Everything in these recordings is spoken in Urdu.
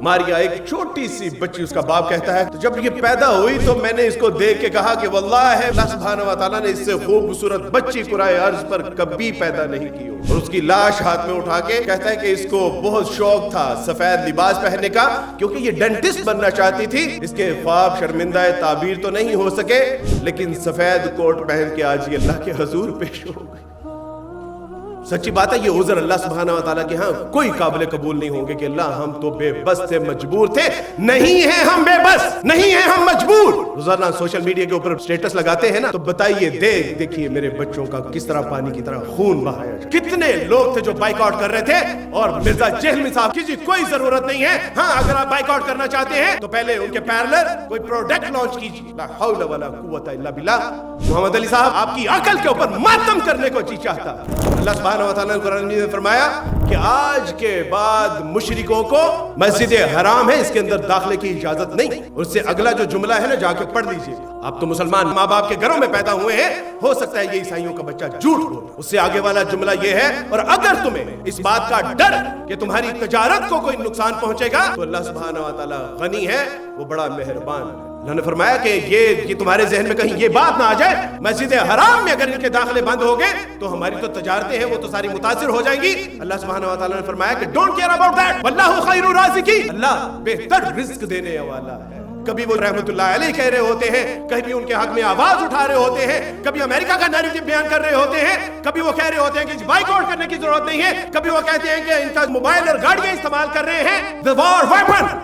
ماریا ایک چھوٹی سی بچی، اس کا باپ کہتا ہے تو جب یہ پیدا ہوئی تو میں نے اس کو دیکھ کے کہا کہ واللہ ہے اللہ سبحانہ و تعالیٰ نے اس سے خوبصورت بچی کرائے ارض پر کبھی پیدا نہیں کی ہو. اور اس کی لاش ہاتھ میں اٹھا کے کہتا ہے کہ اس کو بہت شوق تھا سفید لباس پہننے کا، کیونکہ یہ ڈینٹسٹ بننا چاہتی تھی. اس کے خواب شرمندہ تعبیر تو نہیں ہو سکے، لیکن سفید کوٹ پہن کے آج یہ اللہ کے حضور پیش ہو گئی. سچی بات ہے، یہ عذر اللہ سبحانہ و تعالیٰ کے ہاں کوئی قابل قبول نہیں ہوں گے کہ اللہ ہم تو بے بس تھے، مجبور تھے. نہیں ہیں ہم بے بس، نہیں ہیں ہم مجبور. روزانہ سوشل میڈیا کے اوپر سٹیٹس لگاتے ہیں نا، تو بتائیے دیکھیے میرے بچوں کا کس طرح پانی کی طرح خون بہایا جائے. کتنے لوگ تھے جو بائک آؤٹ کر رہے تھے، اور مرزا جہلمی صاحب کی کوئی ضرورت نہیں ہے. ہاں اگر آپ بائک آؤٹ کرنا چاہتے ہیں تو پہلے ان کے پیرلر کوئی پروڈکٹ لانچ کیجیے. لا حول ولا قوت الا باللہ. محمد علی صاحب آپ کی عقل کے اوپر ماتم کرنے کو جی چاہتا. اللہ سبحانہ و تعالیٰ نے قرآن میں فرمایا کہ آج کے بعد مشرکوں کو مسجد حرام ہے، اس کے اندر داخلے کی اجازت نہیں. اس سے اگلا جو جملہ ہے نا، جا کے پڑھ لیجئے. آپ تو مسلمان ماں باپ کے گھروں میں پیدا ہوئے ہیں، ہو سکتا ہے یہ عیسائیوں کا بچہ جھوٹ بولے. اس سے آگے والا جملہ یہ ہے، اور اگر تمہیں اس بات کا ڈر کہ تمہاری تجارت کو کوئی نقصان پہنچے گا تو اللہ سبحانہ و تعالیٰ غنی ہے، وہ بڑا مہربان ہے. انہوں نے فرمایا کہ یہ تمہارے ذہن میں کہیں یہ بات نہ آ جائے مسجد حرام میں اگر ان کے داخلے بند ہو گئے تو ہماری تو تجارتیں ہیں وہ تو ساری متاثر ہو جائیں گی. اللہ سبحانہ و تعالیٰ نے فرمایا کہ ڈونٹ کیئر اباؤٹ دیٹ واللہ خیر الرازقین. اللہ بہتر رزق دینے والا ہے. کبھی وہ رحمت اللہ علیہ کہہ رہے ہوتے ہیں، کبھی ان کے حق میں آواز اٹھا رہے ہوتے ہیں، کبھی امریکہ کا نیریٹو بیان کر رہے ہوتے ہیں، کبھی وہ کہہ رہے ہوتے ہیں کہ بائک آؤٹ کرنے کی ضرورت نہیں ہے، کبھی وہ کہتے ہیں کہ ان کا موبائل اور گاڑیاں استعمال کر رہے ہیں the war weapon.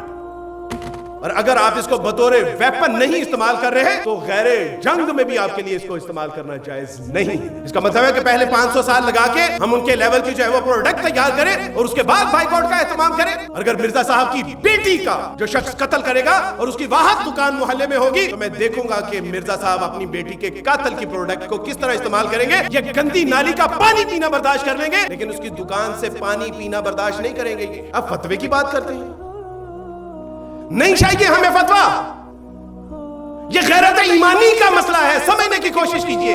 اور اگر آپ اس کو بطور ویپن نہیں استعمال کر رہے تو غیر جنگ میں بھی آپ کے لیے اس کو استعمال کرنا جائز نہیں. اس کا مطلب ہے کہ پہلے 500 سال لگا کے ہم ان کے لیول کی جو ہے وہ پروڈکٹ تیار کریں اور اس کے بعد بائک آؤٹ کا اہتمام کریں. اگر مرزا صاحب کی بیٹی کا جو شخص قتل کرے گا اور اس کی واحد دکان محلے میں ہوگی تو میں دیکھوں گا کہ مرزا صاحب اپنی بیٹی کے قاتل کی پروڈکٹ کو کس طرح استعمال کریں گے. یہ گندی نالی کا پانی پینا برداشت کر لیں گے لیکن اس کی دکان سے پانی پینا برداشت نہیں کریں گے. اب فتوے کی بات کرتے ہیں. نہیں چاہیے ہمیں فتویٰ، یہ غیرت ایمانی کا مسئلہ ہے، سمجھنے کی کوشش کیجئے.